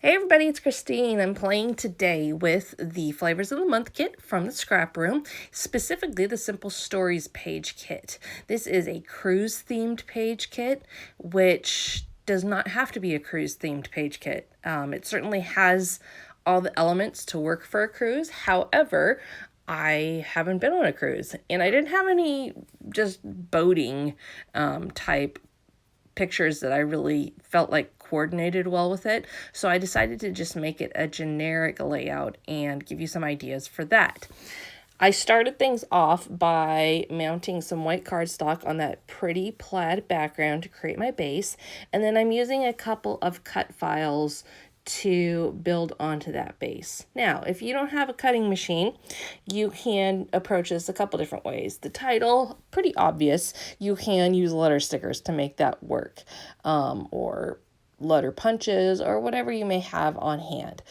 Hey everybody, it's Christine. I'm playing today with the Flavors of the Month kit from the ScrapRoom, specifically the Simple Stories page kit. This is a cruise themed page kit, which does not have to be a cruise themed page kit. It certainly has all the elements to work for a cruise. However, I haven't been on a cruise and I didn't have any just boating type pictures that I really felt like coordinated well with it. So I decided to just make it a generic layout and give you some ideas for that. I started things off by mounting some white cardstock on that pretty plaid background to create my base. And then I'm using a couple of cut files to build onto that base. Now, if you don't have a cutting machine, you can approach this a couple different ways. The title, pretty obvious. You can use letter stickers to make that work, or letter punches, or whatever you may have on hand.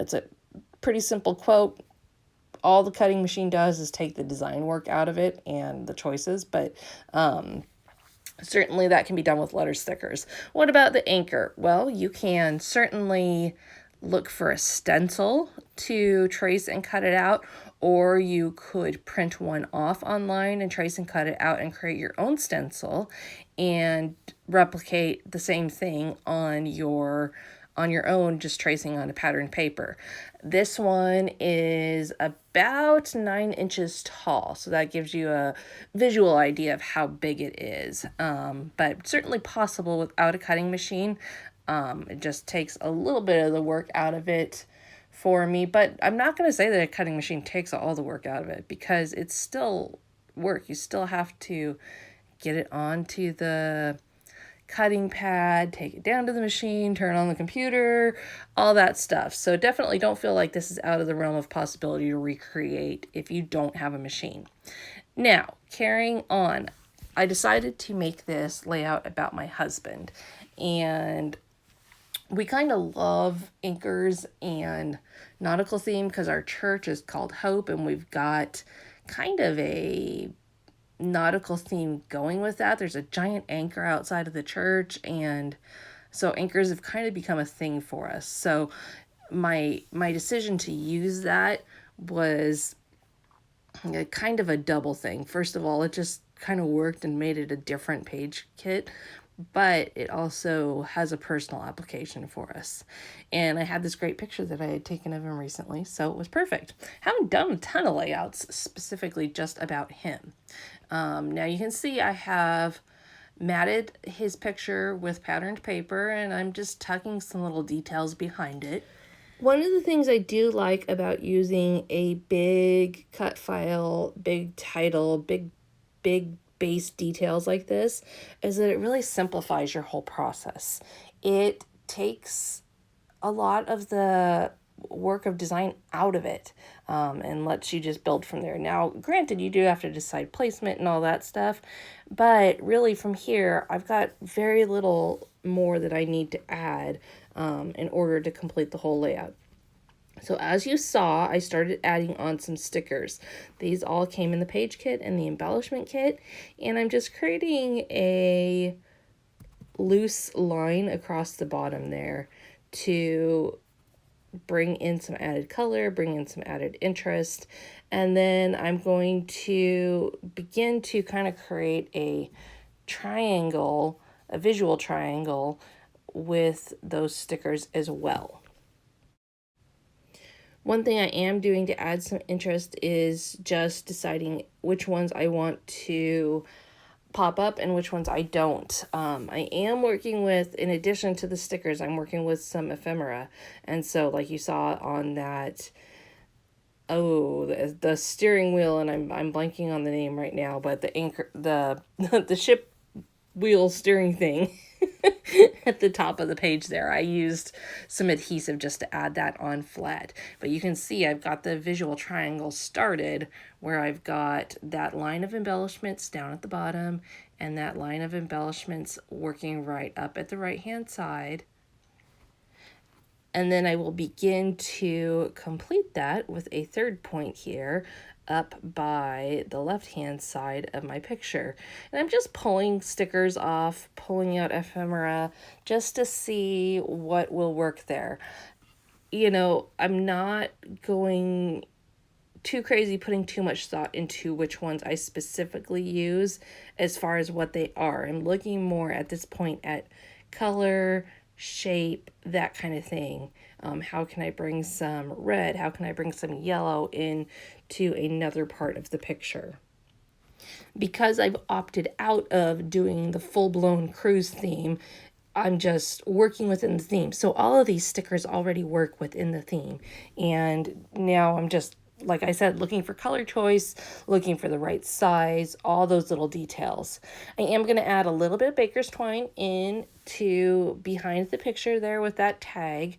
It's a pretty simple quote. All the cutting machine does is take the design work out of it and the choices, but certainly that can be done with letter stickers. What about the anchor? Well, you can certainly look for a stencil to trace and cut it out, or you could print one off online and trace and cut it out and create your own stencil and replicate the same thing on your own, just tracing on a patterned paper. This one is about 9 inches tall, so that gives you a visual idea of how big it is, but certainly possible without a cutting machine. It just takes a little bit of the work out of it for me, but I'm not going to say that a cutting machine takes all the work out of it, because it's still work. You still have to get it onto the cutting pad, take it down to the machine, turn on the computer, all that stuff. So definitely don't feel like this is out of the realm of possibility to recreate if you don't have a machine. Now, carrying on, I decided to make this layout about my husband, and we kind of love anchors and nautical theme because our church is called Hope, and we've got kind of a nautical theme going with that. There's a giant anchor outside of the church, and so anchors have kind of become a thing for us. So my decision to use that was a kind of a double thing. First of all, it just kind of worked and made it a different page kit, but it also has a personal application for us. And I had this great picture that I had taken of him recently, so it was perfect. Haven't done a ton of layouts specifically just about him. Now you can see I have matted his picture with patterned paper, and I'm just tucking some little details behind it. One of the things I do like about using a big cut file, big title, big base details like this is that it really simplifies your whole process. It takes a lot of the work of design out of it, and lets you just build from there. Now, granted, you do have to decide placement and all that stuff, but really from here, I've got very little more that I need to add in order to complete the whole layout. So as you saw, I started adding on some stickers. These all came in the page kit and the embellishment kit, and I'm just creating a loose line across the bottom there to bring in some added color, bring in some added interest, and then I'm going to begin to kind of create a triangle, a visual triangle with those stickers as well. One thing I am doing to add some interest is just deciding which ones I want to pop up and which ones I don't. I am working with, in addition to the stickers, I'm working with some ephemera. And so like you saw on that, the steering wheel, and I'm blanking on the name right now, but the anchor, the the ship wheel steering thing at the top of the page there. I used some adhesive just to add that on flat. But you can see I've got the visual triangle started where I've got that line of embellishments down at the bottom and that line of embellishments working right up at the right hand side. And then I will begin to complete that with a third point here up by the left-hand side of my picture. And I'm just pulling stickers off, pulling out ephemera, just to see what will work there. You know, I'm not going too crazy putting too much thought into which ones I specifically use as far as what they are. I'm looking more at this point at color, shape, that kind of thing. How can I bring some red? How can I bring some yellow into another part of the picture? Because I've opted out of doing the full-blown cruise theme, I'm just working within the theme. So all of these stickers already work within the theme. And now I'm just, like I said, looking for color choice, looking for the right size, all those little details. I am going to add a little bit of baker's twine into behind the picture there with that tag,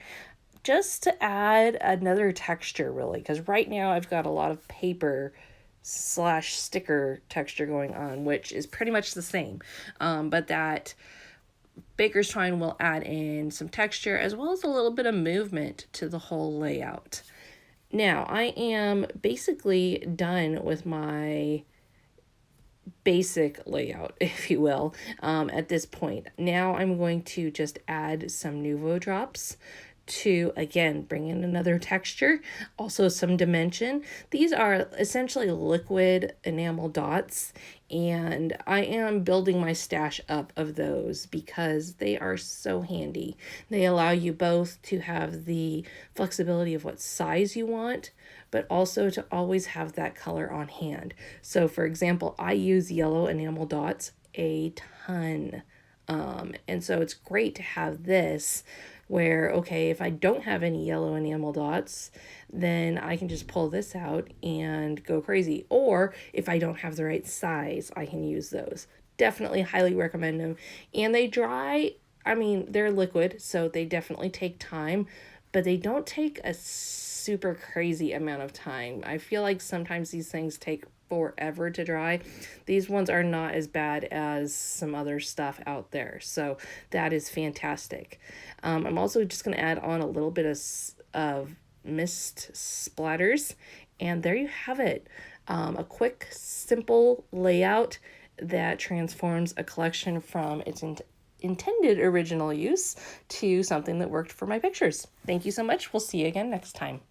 just to add another texture, really, because right now I've got a lot of paper slash sticker texture going on, which is pretty much the same. But that baker's twine will add in some texture as well as a little bit of movement to the whole layout. Now, I am basically done with my basic layout, if you will, at this point. Now I'm going to just add some Nuvo drops to, again, bring in another texture, also some dimension. These are essentially liquid enamel dots, and I am building my stash up of those because they are so handy. They allow you both to have the flexibility of what size you want, but also to always have that color on hand. So for example, I use yellow enamel dots a ton. And so it's great to have this where, okay, if I don't have any yellow enamel dots, then I can just pull this out and go crazy. Or if I don't have the right size, I can use those. Definitely highly recommend them. And they dry, I mean, they're liquid, so they definitely take time, but they don't take a super crazy amount of time. I feel like sometimes these things take forever to dry. These ones are not as bad as some other stuff out there, so that is fantastic. I'm also just going to add on a little bit of mist splatters, and there you have it. A quick, simple layout that transforms a collection from its intended original use to something that worked for my pictures. Thank you so much. We'll see you again next time.